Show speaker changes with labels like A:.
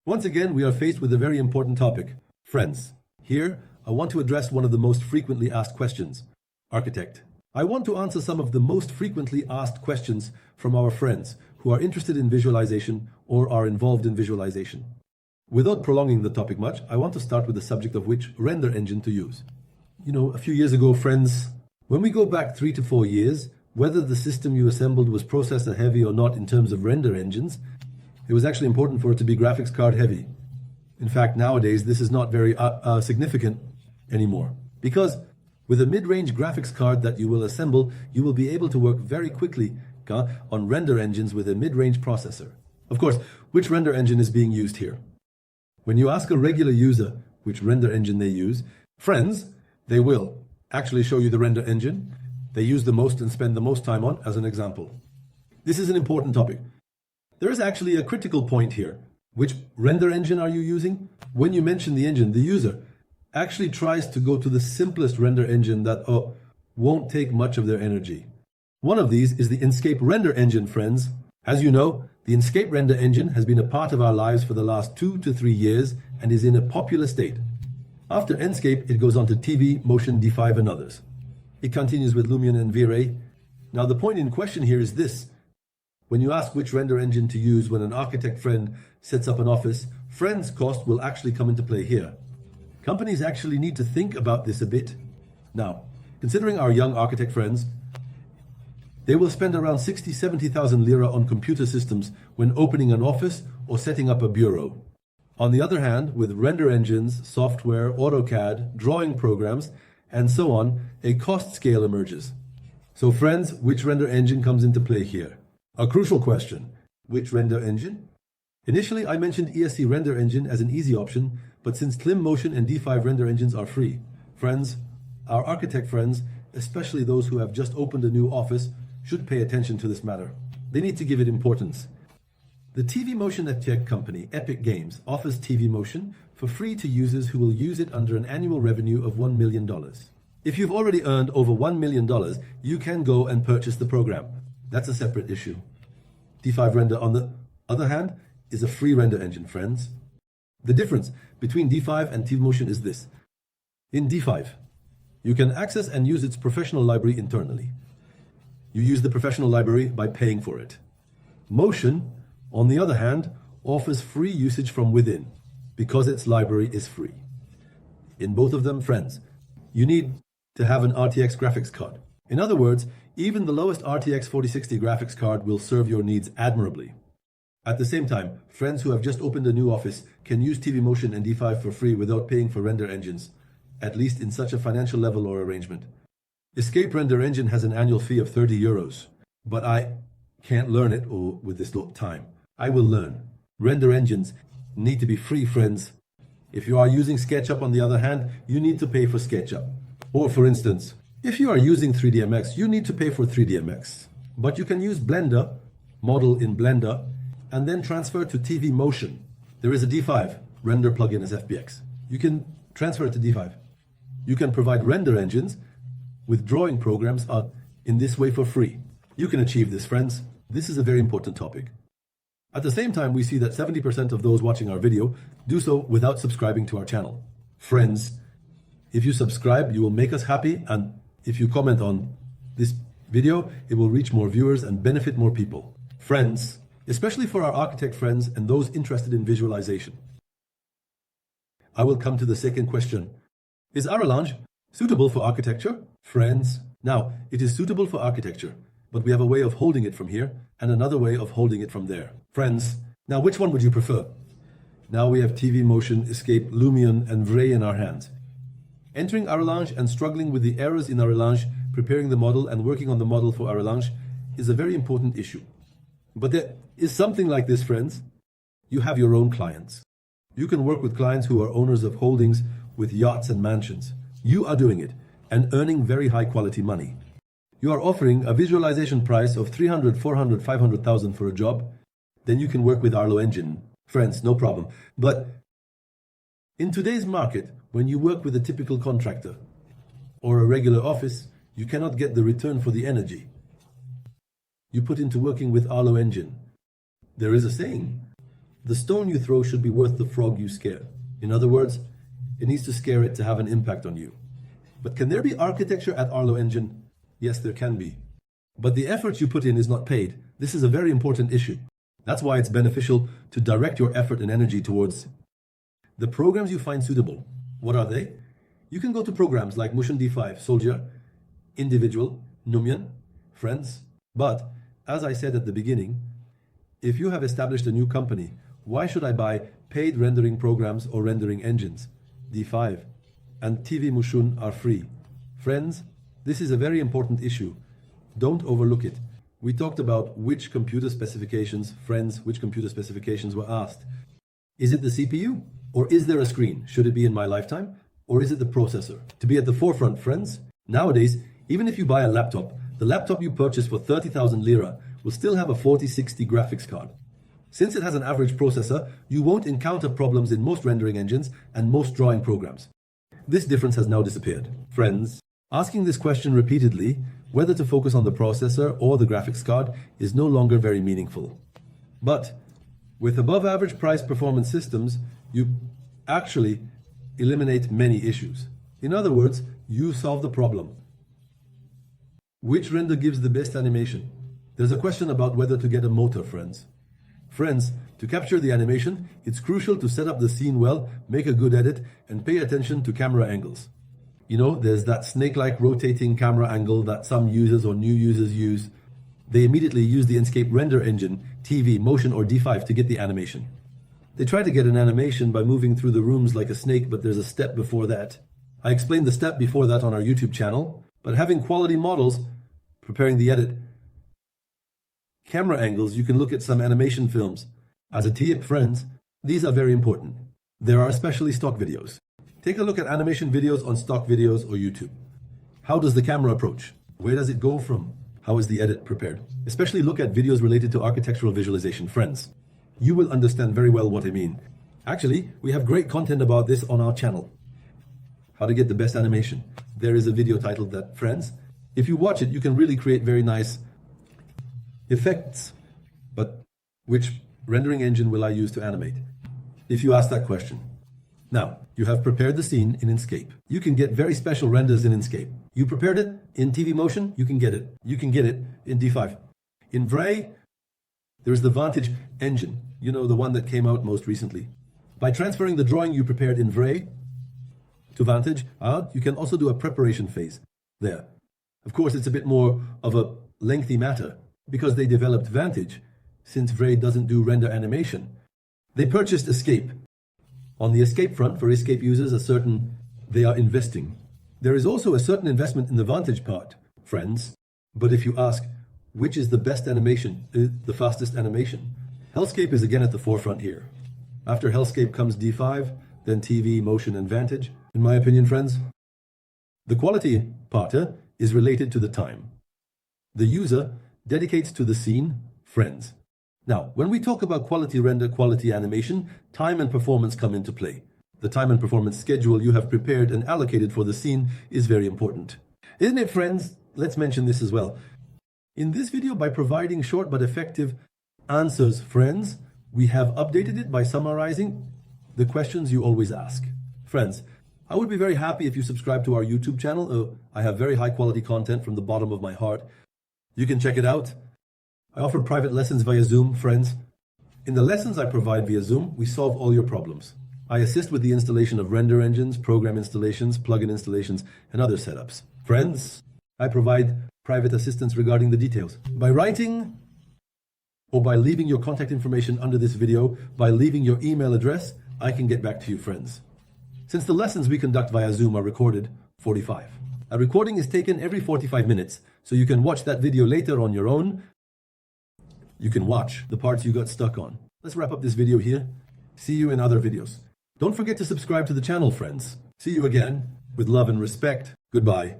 A: Once again, we are faced with a very important topic. Friends. Here, I want to address one of the most frequently asked questions. Architect. I want to answer some of the most frequently asked questions from our friends who are interested in visualization or are involved in visualization. Without prolonging the topic much, I want to start with the subject of which render engine to use. A few years ago, friends, when we go back 3 to 4 years, whether the system you assembled was processor heavy or not in terms of render engines, it was actually important for it to be graphics card heavy. In fact, nowadays, this is not very significant anymore. Because with a mid-range graphics card that you will assemble, you will be able to work very quickly on render engines with a mid-range processor. Of course, which render engine is being used here? When you ask a regular user which render engine they use, friends, they will actually show you the render engine they use the most and spend the most time on as an example. This is an important topic. There is actually a critical point here. Which render engine are you using? When you mention the engine, the user actually tries to go to the simplest render engine that won't take much of their energy. One of these is the Enscape render engine, friends. As you know, the Enscape render engine has been a part of our lives for the last 2 to 3 years and is in a popular state. After Enscape, it goes on to TV, Motion, D5 and others. It continues with Lumion and V-Ray. Now the point in question here is this. When you ask which render engine to use when an architect friend sets up an office, friends' cost will actually come into play here. Companies actually need to think about this a bit. Now, considering our young architect friends, they will spend around 60,000–70,000 lira on computer systems when opening an office or setting up a bureau. On the other hand, with render engines, software, AutoCAD, drawing programs, and so on, a cost scale emerges. So friends, which render engine comes into play here? A crucial question. Which render engine? Initially, I mentioned ESC render engine as an easy option, but since Tlim Motion and D5 render engines are free, friends, our architect friends, especially those who have just opened a new office, should pay attention to this matter. They need to give it importance. The TV motion tech company, Epic Games, offers TV motion for free to users who will use it under an annual revenue of $1 million. If you've already earned over $1 million, you can go and purchase the program. That's a separate issue. D5 Render, on the other hand, is a free render engine, friends. The difference between D5 and TV Motion is this. In D5, you can access and use its professional library internally. You use the professional library by paying for it. Motion, on the other hand, offers free usage from within because its library is free. In both of them, friends, you need to have an RTX graphics card. In other words, even the lowest RTX 4060 graphics card will serve your needs admirably. At the same time, friends who have just opened a new office can use TV Motion and D5 for free without paying for render engines, at least in such a financial level or arrangement. Escape Render Engine has an annual fee of 30 euros, but I can't learn it with this time. I will learn. Render engines need to be free, friends. If you are using SketchUp, on the other hand, you need to pay for SketchUp. Or for instance, if you are using 3DMX, you need to pay for 3DMX. But you can use Blender, model in Blender, and then transfer to TV Motion. There is a D5 render plugin as FBX. You can transfer it to D5. You can provide render engines with drawing programs in this way for free. You can achieve this, friends. This is a very important topic. At the same time, we see that 70% of those watching our video do so without subscribing to our channel. Friends, if you subscribe, you will make us happy, and if you comment on this video, it will reach more viewers and benefit more people. Friends, especially for our architect friends and those interested in visualization. I will come to the second question. Is Aralange suitable for architecture? Friends, now, it is suitable for architecture, but we have a way of holding it from here and another way of holding it from there. Friends, now which one would you prefer? Now we have TV Motion, Escape, Lumion and V-Ray in our hands. Entering Aralange and struggling with the errors in Aralange, preparing the model and working on the model for Aralange is a very important issue. But there is something like this, friends. You have your own clients. You can work with clients who are owners of holdings with yachts and mansions. You are doing it and earning very high quality money. You are offering a visualization price of 300, 400, 500,000 for a job. Then you can work with Arlo Engine. Friends, no problem. But in today's market, when you work with a typical contractor or a regular office, you cannot get the return for the energy you put into working with Arlo Engine. There is a saying, The stone you throw should be worth the frog you scare. In other words, it needs to scare it to have an impact on you. But can there be architecture at Arlo Engine? Yes, there can be. But the effort you put in is not paid. This is a very important issue. That's why it's beneficial to direct your effort and energy towards the programs you find suitable. What are they? You can go to programs like Motion D5, Soldier, Individual, Numian, Friends. But, as I said at the beginning, if you have established a new company, why should I buy paid rendering programs or rendering engines? D5 and TV Motion are free. Friends, this is a very important issue. Don't overlook it. We talked about which computer specifications, which computer specifications were asked. Is it the CPU? Or is there a screen? Should it be in my lifetime? Or is it the processor? To be at the forefront, friends, nowadays, even if you buy a laptop, the laptop you purchase for 30,000 lira will still have a 4060 graphics card. Since it has an average processor, you won't encounter problems in most rendering engines and most drawing programs. This difference has now disappeared. Friends, asking this question repeatedly, whether to focus on the processor or the graphics card, is no longer very meaningful. But with above average price performance systems, you actually eliminate many issues. In other words, you solve the problem. Which render gives the best animation? There's a question about whether to get a motor, friends. Friends, to capture the animation, it's crucial to set up the scene well, make a good edit, and pay attention to camera angles. You know, there's that snake-like rotating camera angle that some users or new users use. They immediately use the Enscape render engine, TV, Motion, or D5 to get the animation. They try to get an animation by moving through the rooms like a snake, but there's a step before that. I explained the step before that on our YouTube channel, but having quality models, preparing the edit, camera angles, you can look at some animation films. As a tip, friends, these are very important. There are especially stock videos. Take a look at animation videos on stock videos or YouTube. How does the camera approach? Where does it go from? How is the edit prepared? Especially look at videos related to architectural visualization, friends. You will understand very well what I mean. Actually, we have great content about this on our channel. How to get the best animation. There is a video titled that, friends. If you watch it, you can really create very nice effects. But which rendering engine will I use to animate? If you ask that question. Now, you have prepared the scene in Enscape. You can get very special renders in Enscape. You prepared it in TV Motion, you can get it. You can get it in D5. In Vray, there's the Vantage engine, you know, the one that came out most recently. By transferring the drawing you prepared in Vray to Vantage, you can also do a preparation phase there. Of course, it's a bit more of a lengthy matter because they developed Vantage, since Vray doesn't do render animation. They purchased Enscape. On the Enscape front, for Enscape users, they are investing. There is also a certain investment in the Vantage part, friends. But if you ask, which is the best animation, the fastest animation? Hellscape is again at the forefront here. After Hellscape comes D5, then TV, Motion, and Vantage. In my opinion, friends, the quality part is related to the time. The user dedicates to the scene, friends. Now, when we talk about quality render, quality animation, time and performance come into play. The time and performance schedule you have prepared and allocated for the scene is very important. Isn't it, friends? Let's mention this as well. In this video, by providing short but effective answers, friends, we have updated it by summarizing the questions you always ask. Friends, I would be very happy if you subscribe to our YouTube channel. I have very high quality content from the bottom of my heart. You can check it out. I offer private lessons via Zoom, friends. In the lessons I provide via Zoom, we solve all your problems. I assist with the installation of render engines, program installations, plugin installations, and other setups. Friends, I provide private assistance regarding the details. By writing or by leaving your contact information under this video, by leaving your email address, I can get back to you, friends. Since the lessons we conduct via Zoom are recorded, 45. A recording is taken every 45 minutes, so you can watch that video later on your own. You can watch the parts you got stuck on. Let's wrap up this video here. See you in other videos. Don't forget to subscribe to the channel, friends. See you again. With love and respect. Goodbye.